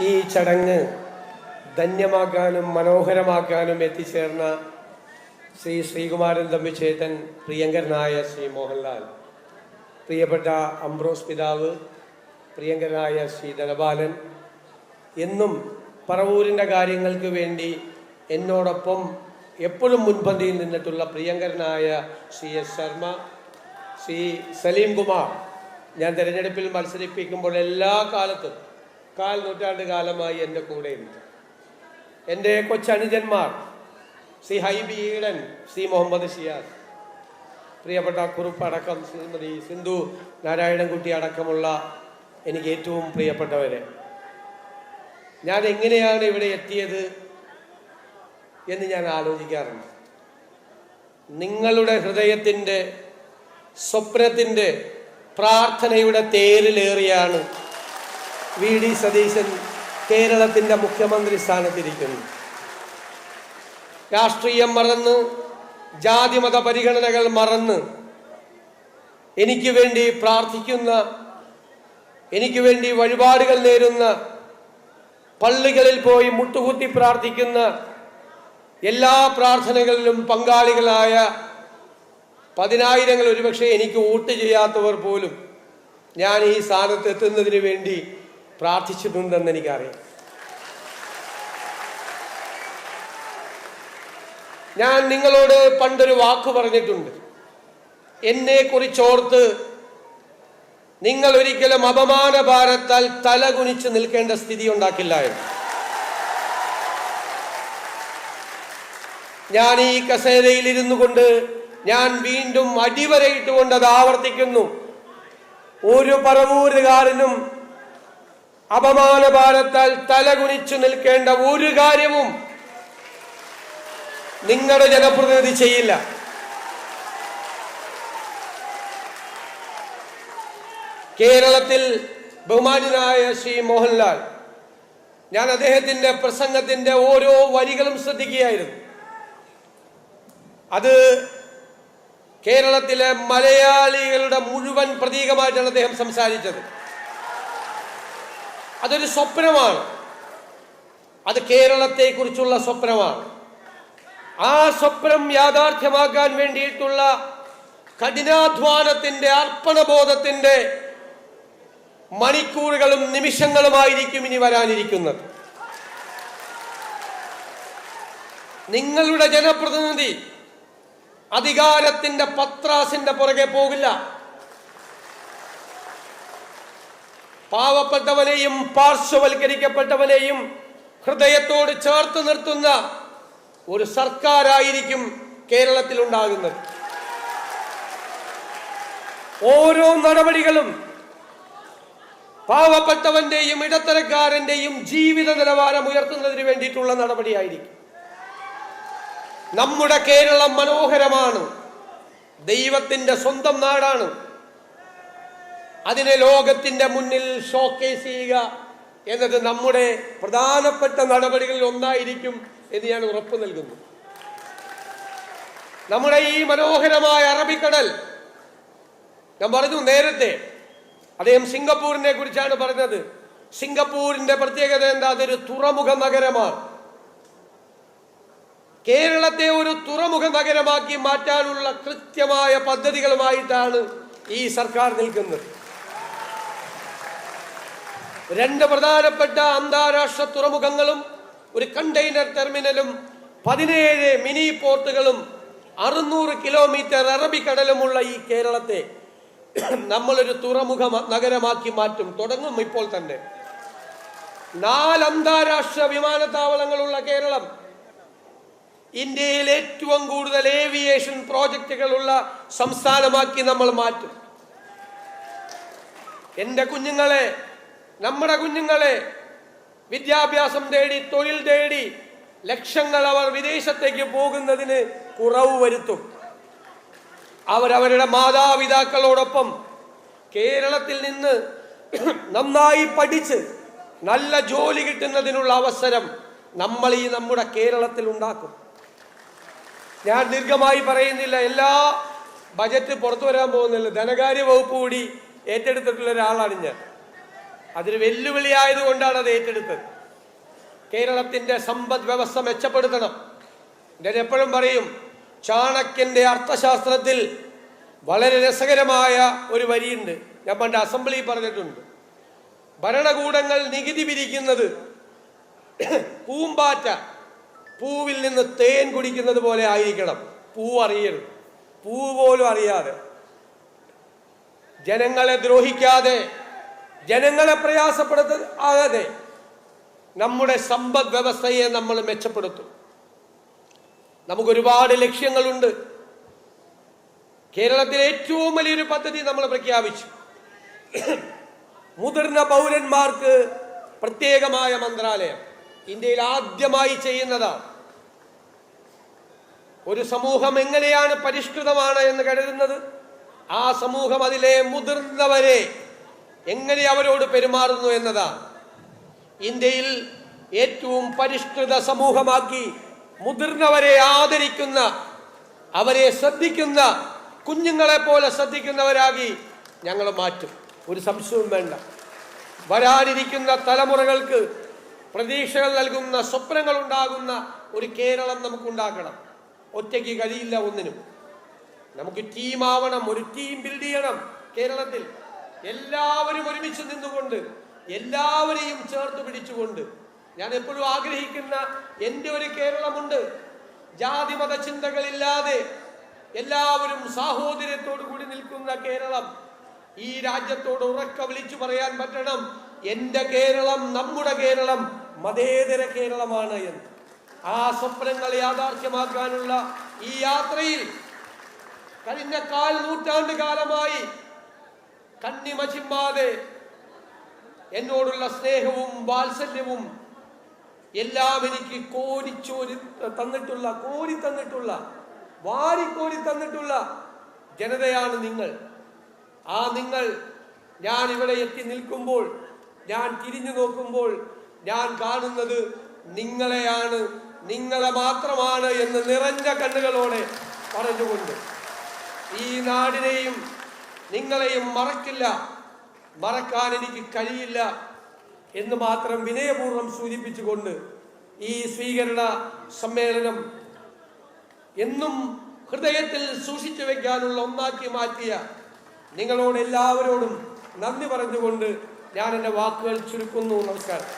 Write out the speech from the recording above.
ഈ ചടങ്ങ് ധന്യമാക്കാനും മനോഹരമാക്കാനും എത്തിച്ചേർന്ന ശ്രീ ശ്രീകുമാരൻ തമ്പിച്ചേട്ടൻ, പ്രിയങ്കരനായ ശ്രീ മോഹൻലാൽ, പ്രിയപ്പെട്ട അംബ്രോസ് പിതാവ്, പ്രിയങ്കരനായ ശ്രീ ധനപാലൻ, എന്നും പറവൂരിൻ്റെ കാര്യങ്ങൾക്ക് വേണ്ടി എന്നോടൊപ്പം എപ്പോഴും മുൻപന്തിയിൽ നിന്നിട്ടുള്ള പ്രിയങ്കരനായ ശ്രീ എസ് ശർമ്മ, ശ്രീ സലീം കുമാർ, ഞാൻ തിരഞ്ഞെടുപ്പിൽ മത്സരിപ്പിക്കുമ്പോൾ എല്ലാ കാലത്തും 4 നൂറ്റാണ്ട് കാലമായി എൻ്റെ കൂടെയുണ്ട്. എൻ്റെ കൊച്ചനുജന്മാർ ശ്രീ ഹൈബി ഈഡൻ, ശ്രീ മുഹമ്മദ് ഷിയാസ്, പ്രിയപ്പെട്ട കുറുപ്പ് അടക്കം ശ്രീമതി സിന്ധു നാരായണൻകുട്ടി അടക്കമുള്ള എനിക്ക് ഏറ്റവും പ്രിയപ്പെട്ടവരെ, ഞാൻ എങ്ങനെയാണ് ഇവിടെ എത്തിയത് എന്ന് ഞാൻ ആലോചിക്കാറുണ്ട്. നിങ്ങളുടെ ഹൃദയത്തിൻ്റെ, സ്വപ്നത്തിൻ്റെ, പ്രാർത്ഥനയുടെ തേരിലേറിയാണ് വി.ഡി. സതീശൻ കേരളത്തിൻ്റെ മുഖ്യമന്ത്രി സ്ഥാനത്തിരിക്കുന്നു. രാഷ്ട്രീയം മറന്ന്, ജാതിമത പരിഗണനകൾ മറന്ന് എനിക്ക് വേണ്ടി പ്രാർത്ഥിക്കുന്ന, എനിക്ക് വേണ്ടി വഴിപാടുകൾ നേരുന്ന, പള്ളികളിൽ പോയി മുട്ടുകുത്തി പ്രാർത്ഥിക്കുന്ന, എല്ലാ പ്രാർത്ഥനകളിലും പങ്കാളികളായ പതിനായിരങ്ങൾ, ഒരുപക്ഷെ എനിക്ക് വോട്ട് ചെയ്യാത്തവർ പോലും ഞാൻ ഈ സ്ഥാനത്ത് എത്തുന്നതിന് വേണ്ടി പ്രാർത്ഥിച്ചിട്ടുണ്ടെന്ന് എനിക്കറിയാം. ഞാൻ നിങ്ങളോട് പണ്ടൊരു വാക്ക് പറഞ്ഞിട്ടുണ്ട്. എന്നെ കുറിച്ചോർത്ത് നിങ്ങൾ ഒരിക്കലും അപമാനഭാരത്താൽ തല കുനിച്ച് നിൽക്കേണ്ട സ്ഥിതി ഉണ്ടാക്കില്ല എന്ന്. ഞാൻ ഈ കസേരയിൽ ഇരുന്നു കൊണ്ട് ഞാൻ വീണ്ടും അടിവരയിട്ടുകൊണ്ട് അത് ആവർത്തിക്കുന്നു. ഒരു പറവൂരുകാരനും അപമാനഭാരത്താൽ തലകുനിച്ചു നിൽക്കേണ്ട ഒരു കാര്യവും നിങ്ങളുടെ ജനപ്രതിനിധി ചെയ്യില്ല. കേരളത്തിൽ ബഹുമാന്യനായ ശ്രീ മോഹൻലാൽ, ഞാൻ അദ്ദേഹത്തിന്റെ പ്രസംഗത്തിന്റെ ഓരോ വരികളും ശ്രദ്ധിക്കുകയായിരുന്നു. അത് കേരളത്തിലെ മലയാളികളുടെ മുഴുവൻ പ്രതീകമായിട്ടാണ് അദ്ദേഹം സംസാരിച്ചത്. അതൊരു സ്വപ്നമാണ്, അത് കേരളത്തെക്കുറിച്ചുള്ള സ്വപ്നമാണ്. ആ സ്വപ്നം യാഥാർത്ഥ്യമാക്കാൻ വേണ്ടിയിട്ടുള്ള കഠിനാധ്വാനത്തിന്റെ, അർപ്പണബോധത്തിന്റെ മണിക്കൂറുകളും നിമിഷങ്ങളുമായിരിക്കും ഇനി വരാനിരിക്കുന്നത്. നിങ്ങളുടെ ജനപ്രതിനിധി അധികാരത്തിന്റെ പത്രാസിന്റെ പുറകെ പോകില്ല. പാവപ്പെട്ടവനെയും പാർശ്വവൽക്കരിക്കപ്പെട്ടവനെയും ഹൃദയത്തോട് ചേർത്ത് നിർത്തുന്ന ഒരു സർക്കാരായിരിക്കും കേരളത്തിൽ ഉണ്ടാകുന്നത്. ഓരോ നടപടികളും പാവപ്പെട്ടവന്റെയും ഇടത്തരക്കാരന്റെയും ജീവിത നിലവാരം ഉയർത്തുന്നതിന് വേണ്ടിയിട്ടുള്ള നടപടിയായിരിക്കും. നമ്മുടെ കേരളം മനോഹരമാണ്, ദൈവത്തിന്റെ സ്വന്തം നാടാണ്. അതിനെ ലോകത്തിന്റെ മുന്നിൽ ഷോക്കേസ് ചെയ്യുക എന്നത് നമ്മുടെ പ്രധാനപ്പെട്ട നടപടികളിൽ ഒന്നായിരിക്കും എന്ന് ഞാൻ ഉറപ്പു നൽകുന്നു. നമ്മുടെ ഈ മനോഹരമായ അറബിക്കടൽ, ഞാൻ പറഞ്ഞു നേരത്തെ, അദ്ദേഹം സിംഗപ്പൂരിനെ കുറിച്ചാണ് പറഞ്ഞത്. സിംഗപ്പൂരിന്റെ പ്രത്യേകത എന്താ? അതൊരു തുറമുഖ നഗരമാണ്. കേരളത്തെ ഒരു തുറമുഖ നഗരമാക്കി മാറ്റാനുള്ള കൃത്യമായ പദ്ധതികളുമായിട്ടാണ് ഈ സർക്കാർ നിൽക്കുന്നത്. 2 പ്രധാനപ്പെട്ട അന്താരാഷ്ട്ര തുറമുഖങ്ങളും, ഒരു കണ്ടെയ്നർ ടെർമിനലും, 17 മിനി പോർട്ടുകളും, 600 കിലോമീറ്റർ അറബിക്കടലുമുള്ള ഈ കേരളത്തെ നമ്മളൊരു തുറമുഖ നഗരമാക്കി മാറ്റും. തുടങ്ങും ഇപ്പോൾ തന്നെ. 4 അന്താരാഷ്ട്ര വിമാനത്താവളങ്ങളുള്ള കേരളം ഇന്ത്യയിൽ ഏറ്റവും കൂടുതൽ ഏവിയേഷൻ പ്രോജക്റ്റുകളുള്ള സംസ്ഥാനമാക്കി നമ്മൾ മാറ്റും. എൻ്റെ കുഞ്ഞുങ്ങളെ, നമ്മുടെ കുഞ്ഞുങ്ങളെ വിദ്യാഭ്യാസം തേടി, തൊഴിൽ തേടി ലക്ഷങ്ങൾ അവർ വിദേശത്തേക്ക് പോകുന്നതിന് കുറവ് വരുത്തും. അവരവരുടെ മാതാപിതാക്കളോടൊപ്പം കേരളത്തിൽ നിന്ന് നന്നായി പഠിച്ച് നല്ല ജോലി കിട്ടുന്നതിനുള്ള അവസരം നമ്മൾ ഈ നമ്മുടെ കേരളത്തിൽ ഉണ്ടാക്കും. ഞാൻ ദീർഘമായി പറയുന്നില്ല, എല്ലാ ബജറ്റ് പുറത്തു വരാൻ പോകുന്നില്ല. ധനകാര്യ വകുപ്പ് കൂടി ഏറ്റെടുത്തിട്ടുള്ള ഒരാളാണ് ഞാൻ. അതൊരു വെല്ലുവിളിയായതുകൊണ്ടാണ് അത് ഏറ്റെടുത്തത്. കേരളത്തിന്റെ സമ്പദ് വ്യവസ്ഥ മെച്ചപ്പെടുത്തണം. ഞാൻ എപ്പോഴും പറയും, ചാണക്യന്റെ അർത്ഥശാസ്ത്രത്തിൽ വളരെ രസകരമായ ഒരു വരിയുണ്ട്. ഞാൻ പണ്ട് അസംബ്ലിയിൽ പറഞ്ഞിട്ടുണ്ട്. ഭരണകൂടങ്ങൾ നികുതി പിരിക്കുന്നത് പൂമ്പാറ്റ പൂവിൽ നിന്ന് തേൻ കുടിക്കുന്നത് പോലെ ആയിരിക്കണം. അറിയരുത്, പോലും അറിയാതെ, ജനങ്ങളെ ദ്രോഹിക്കാതെ, ജനങ്ങളെ പ്രയാസപ്പെടുത്താതെ നമ്മുടെ സമ്പദ് വ്യവസ്ഥയെ നമ്മൾ മെച്ചപ്പെടുത്തും. നമുക്കൊരുപാട് ലക്ഷ്യങ്ങളുണ്ട്. കേരളത്തിലെ ഏറ്റവും വലിയൊരു പദ്ധതി നമ്മൾ പ്രഖ്യാപിച്ചു. മുതിർന്ന പൗരന്മാർക്ക് പ്രത്യേകമായ മന്ത്രാലയം ഇന്ത്യയിൽ ആദ്യമായി ചെയ്യുന്നതാണ്. ഒരു സമൂഹം എങ്ങനെയാണ് പരിഷ്കൃതമാണ് എന്ന് കരുതുന്നത്, ആ സമൂഹം അതിലെ മുതിർന്നവരെ എങ്ങനെ അവരോട് പെരുമാറുന്നു എന്നതാണ്. ഇന്ത്യയിൽ ഏറ്റവും പരിഷ്കൃത സമൂഹമാക്കി മുതിർന്നവരെ ആദരിക്കുന്ന, അവരെ ശ്രദ്ധിക്കുന്ന, കുഞ്ഞുങ്ങളെ പോലെ ശ്രദ്ധിക്കുന്നവരാക്കി ഞങ്ങൾ മാറ്റും. ഒരു സംശയവും വേണ്ട. വരാനിരിക്കുന്ന തലമുറകൾക്ക് പ്രതീക്ഷകൾ നൽകുന്ന, സ്വപ്നങ്ങൾ ഉണ്ടാകുന്ന ഒരു കേരളം നമുക്കുണ്ടാക്കണം. ഒറ്റയ്ക്ക് കഴിയില്ല ഒന്നിനും. നമുക്ക് ടീമാവണം, ഒരു ടീം ബിൽഡ് ചെയ്യണം. കേരളത്തിൽ എല്ലാവരും ഒരുമിച്ച് നിന്നുകൊണ്ട്, എല്ലാവരെയും ചേർത്ത് പിടിച്ചുകൊണ്ട്, ഞാൻ എപ്പോഴും ആഗ്രഹിക്കുന്ന എൻ്റെ ഒരു കേരളമുണ്ട്. ജാതി മത ചിന്തകളില്ലാതെ എല്ലാവരും സാഹോദര്യത്തോടു കൂടി നിൽക്കുന്ന കേരളം. ഈ രാജ്യത്തോട് ഉറക്ക വിളിച്ചു പറയാൻ പറ്റണം, എൻ്റെ കേരളം, നമ്മുടെ കേരളം മതേതര കേരളമാണ് എന്ന്. ആ സ്വപ്നങ്ങൾ യാഥാർത്ഥ്യമാക്കാനുള്ള ഈ യാത്രയിൽ കഴിഞ്ഞ 4 നൂറ്റാണ്ട് കാലമായി കണ്ണിമചിമ്മാതെ എന്നോടുള്ള സ്നേഹവും വാത്സല്യവും എല്ലാം എനിക്ക് കോരി തന്നിട്ടുള്ള വാരിക്കോരി തന്നിട്ടുള്ള ജനതയാണ് നിങ്ങൾ. ആ നിങ്ങൾ, ഞാൻ ഇവിടെ എത്തി നിൽക്കുമ്പോൾ, ഞാൻ തിരിഞ്ഞു നോക്കുമ്പോൾ ഞാൻ കാണുന്നത് നിങ്ങളെയാണ്, നിങ്ങളെ മാത്രമാണ് എന്ന് നിറഞ്ഞ കണ്ണുകളോടെ പറഞ്ഞുകൊണ്ട്, ഈ നാടിനെയും നിങ്ങളെയും മറക്കില്ല, മറക്കാൻ എനിക്ക് കഴിയില്ല എന്ന് മാത്രം വിനയപൂർവ്വം സൂചിപ്പിച്ചുകൊണ്ട് ഈ സ്വീകരണ സമ്മേളനം എന്നും ഹൃദയത്തിൽ സൂക്ഷിച്ചു വെക്കാനുള്ള ഒന്നാക്കി മാറ്റിയ നിങ്ങളോട് എല്ലാവരോടും നന്ദി പറഞ്ഞുകൊണ്ട് ഞാൻ എൻ്റെ വാക്കുകൾ ചുരുക്കുന്നു. നമസ്കാരം.